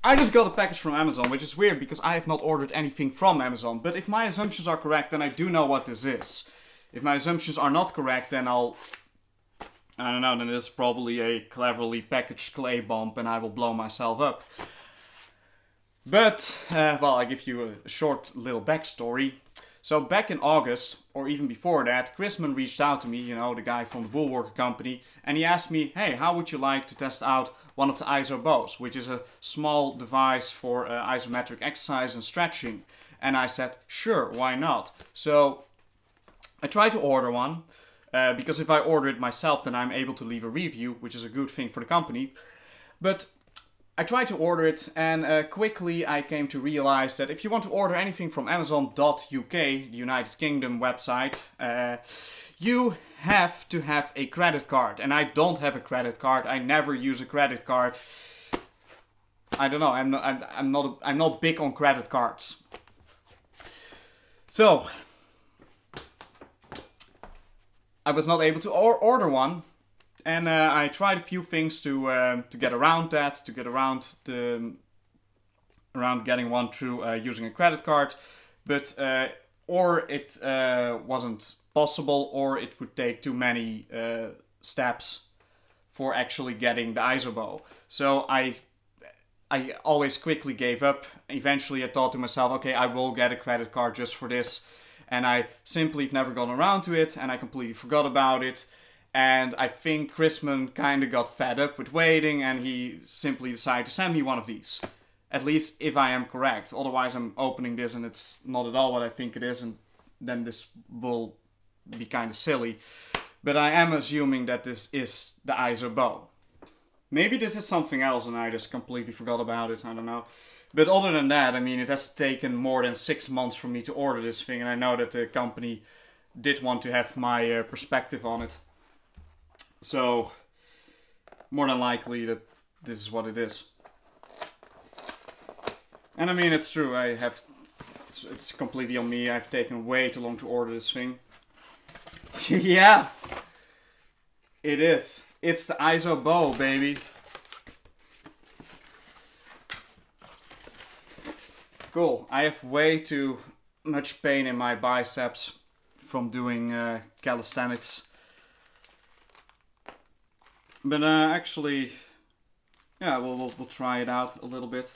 I just got a package from Amazon, which is weird because I have not ordered anything from Amazon. But if my assumptions are correct, then I do know what this is. If my assumptions are not correct, then I don't know, then it's probably a cleverly packaged clay bomb and I will blow myself up. But, well, I give you a short little backstory. So back in August, or even before that, Chrisman reached out to me, you know, the guy from the Bullworker company, and he asked me, hey, how would you like to test out one of the ISO bows, which is a small device for isometric exercise and stretching. And I said, sure, why not? So I tried to order one, because if I order it myself, then I'm able to leave a review, which is a good thing for the company. But I tried to order it, and quickly I came to realize that if you want to order anything from Amazon.uk, the United Kingdom website, you have to have a credit card. And I don't have a credit card. I never use a credit card. I don't know. I'm not big on credit cards. So I was not able to order one. And I tried a few things to get around that, to get around getting one through using a credit card, but or it wasn't possible, or it would take too many steps for actually getting the ISO bow. So I always quickly gave up. Eventually, I thought to myself, okay, I will get a credit card just for this, and I simply have never gone around to it, and I completely forgot about it. And I think Chrisman kind of got fed up with waiting, and he simply decided to send me one of these. At least if I am correct. Otherwise I'm opening this and it's not at all what I think it is, and then this will be kind of silly. But I am assuming that this is the ISO bow. Maybe this is something else and I just completely forgot about it, I don't know. But other than that, I mean, it has taken more than 6 months for me to order this thing, and I know that the company did want to have my perspective on it. So, more than likely that this is what it is. And I mean, it's true, it's completely on me, I've taken way too long to order this thing. Yeah! It is. It's the ISO bow, baby. Cool. I have way too much pain in my biceps from doing calisthenics. But actually, yeah, we'll try it out a little bit.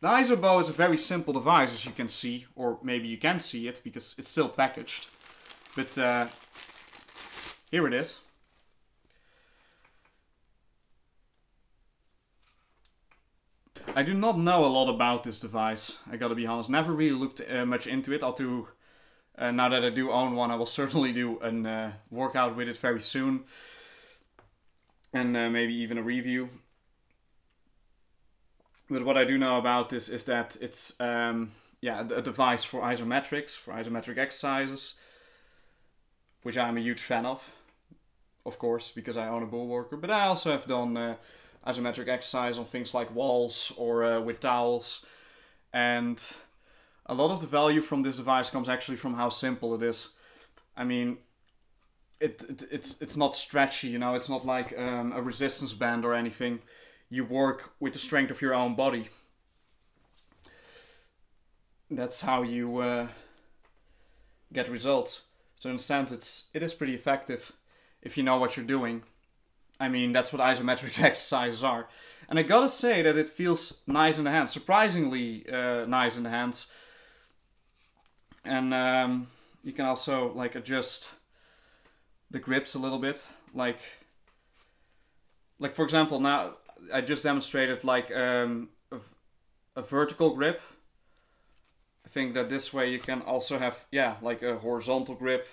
The ISO bow is a very simple device, as you can see, or maybe you can see it because it's still packaged. But here it is. I do not know a lot about this device, I gotta be honest. Never really looked much into it. Now that I do own one, I will certainly do a workout with it very soon. And maybe even a review. But what I do know about this is that it's yeah, a device for isometrics, for isometric exercises, which I'm a huge fan of course, because I own a Bullworker. But I also have done isometric exercise on things like walls or with towels. And a lot of the value from this device comes actually from how simple it is. I mean, it's not stretchy, you know, it's not like a resistance band or anything. You work with the strength of your own body. That's how you get results. So in a sense, it is pretty effective if you know what you're doing. I mean, that's what isometric exercises are. And I gotta say that it feels nice in the hands, surprisingly nice in the hands. And you can also like adjust the grips a little bit, like for example, now I just demonstrated like a vertical grip. I think that this way you can also have, yeah, like a horizontal grip,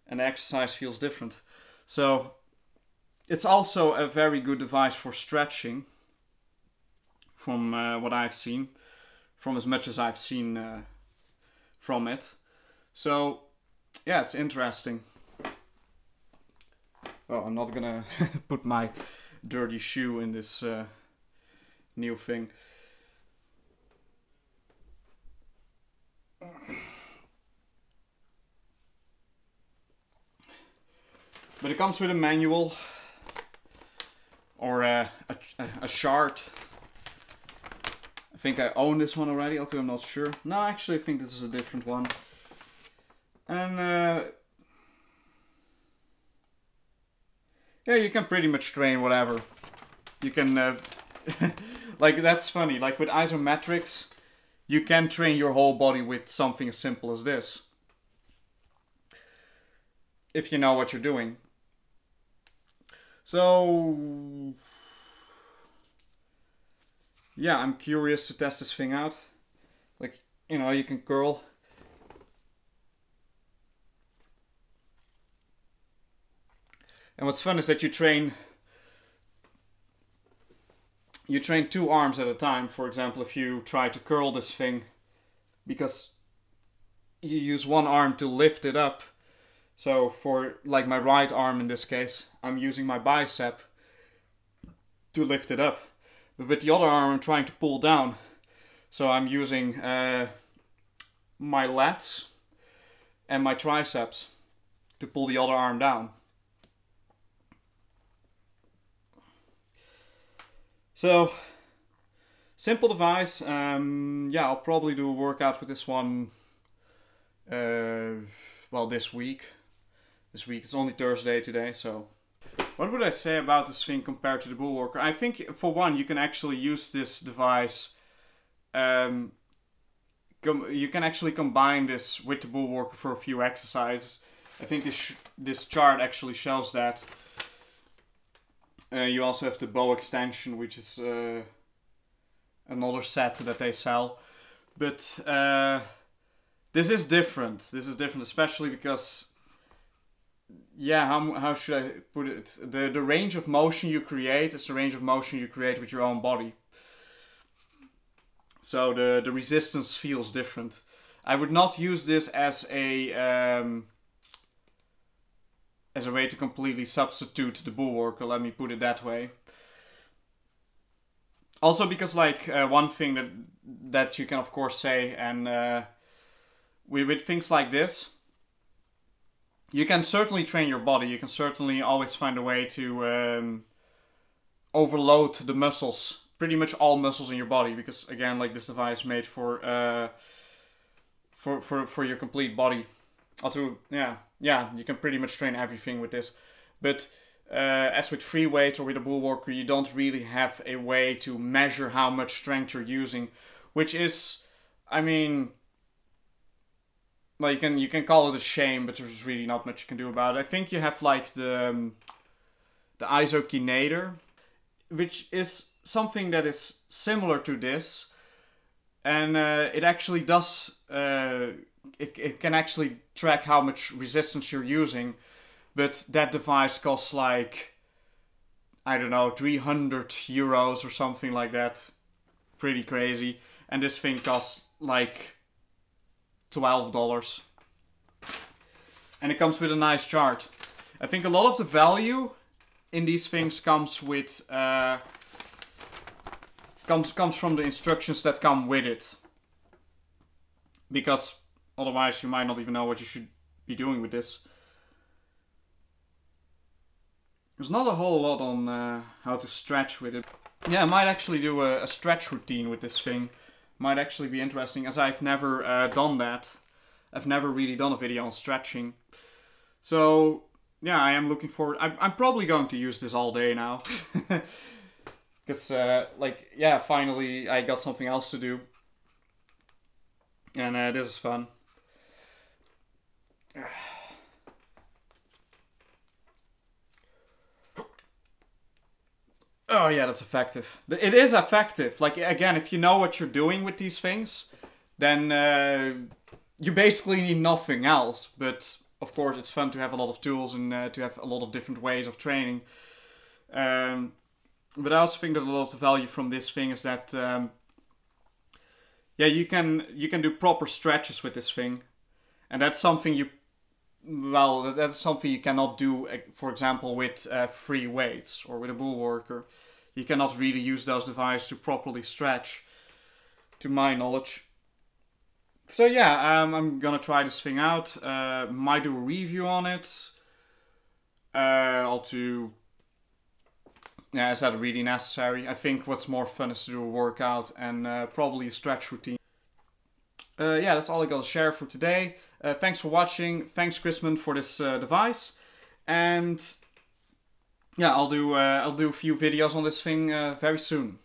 and the exercise feels different. So it's also a very good device for stretching, from what I've seen, from as much as I've seen from it. So yeah, it's interesting. Well, I'm not gonna put my dirty shoe in this new thing. But it comes with a manual or a chart think I own this one already, although I'm not sure. No, actually I think this is a different one. And yeah, you can pretty much train whatever. You can, like, that's funny, like with Isometrics, you can train your whole body with something as simple as this. If you know what you're doing. So, yeah, I'm curious to test this thing out. Like, you know, you can curl. And what's fun is that you train 2 arms at a time. For example, if you try to curl this thing, because you use one arm to lift it up. So for like my right arm in this case, I'm using my bicep to lift it up. But with the other arm, I'm trying to pull down. So I'm using my lats and my triceps to pull the other arm down. So, simple device. Yeah, I'll probably do a workout with this one, well, this week. This week, it's only Thursday today, so... What would I say about this thing compared to the Bullworker? I think, for one, you can actually use this device... you can actually combine this with the Bullworker for a few exercises. I think this chart actually shows that. You also have the bow extension, which is another set that they sell. But this is different. This is different, especially because, yeah, how should I put it? The range of motion you create is the range of motion you create with your own body. So the resistance feels different. I would not use this as a way to completely substitute the Bullworker, let me put it that way. Also because, like, one thing that you can of course say, and with things like this, you can certainly train your body, you can certainly always find a way to overload the muscles, pretty much all muscles in your body, because again, like, this device is made for your complete body. Although, yeah, you can pretty much train everything with this. But as with free weights or with a Bullworker, you don't really have a way to measure how much strength you're using, which is, I mean, well, you can call it a shame, but there's really not much you can do about it. I think you have like the Isometrics, which is something that is similar to this, and it actually does. It can actually track how much resistance you're using, but that device costs like, I don't know, 300 euros or something like that. Pretty crazy. And this thing costs like $12. And it comes with a nice chart. I think a lot of the value in these things comes with comes from the instructions that come with it. Because otherwise you might not even know what you should be doing with this. There's not a whole lot on how to stretch with it. Yeah, I might actually do a stretch routine with this thing. Might actually be interesting, as I've never done that. I've never really done a video on stretching. So, yeah, I am looking forward. I'm probably going to use this all day now. Because, like, yeah, finally I got something else to do. And this is fun. Oh yeah, that's effective. It is effective. Like, again, if you know what you're doing with these things, then you basically need nothing else. But of course, it's fun to have a lot of tools and to have a lot of different ways of training. But I also think that a lot of the value from this thing is that, yeah, you can do proper stretches with this thing, and that's something that's something you cannot do, for example, with free weights or with a Bullworker. You cannot really use those devices to properly stretch, to my knowledge. So yeah, I'm gonna try this thing out. Might do a review on it. I'll do yeah, is that really necessary? I think what's more fun is to do a workout and probably a stretch routine. Yeah, that's all I got to share for today. Thanks for watching. Thanks, Chrisman, for this device. And yeah, I'll do a few videos on this thing very soon.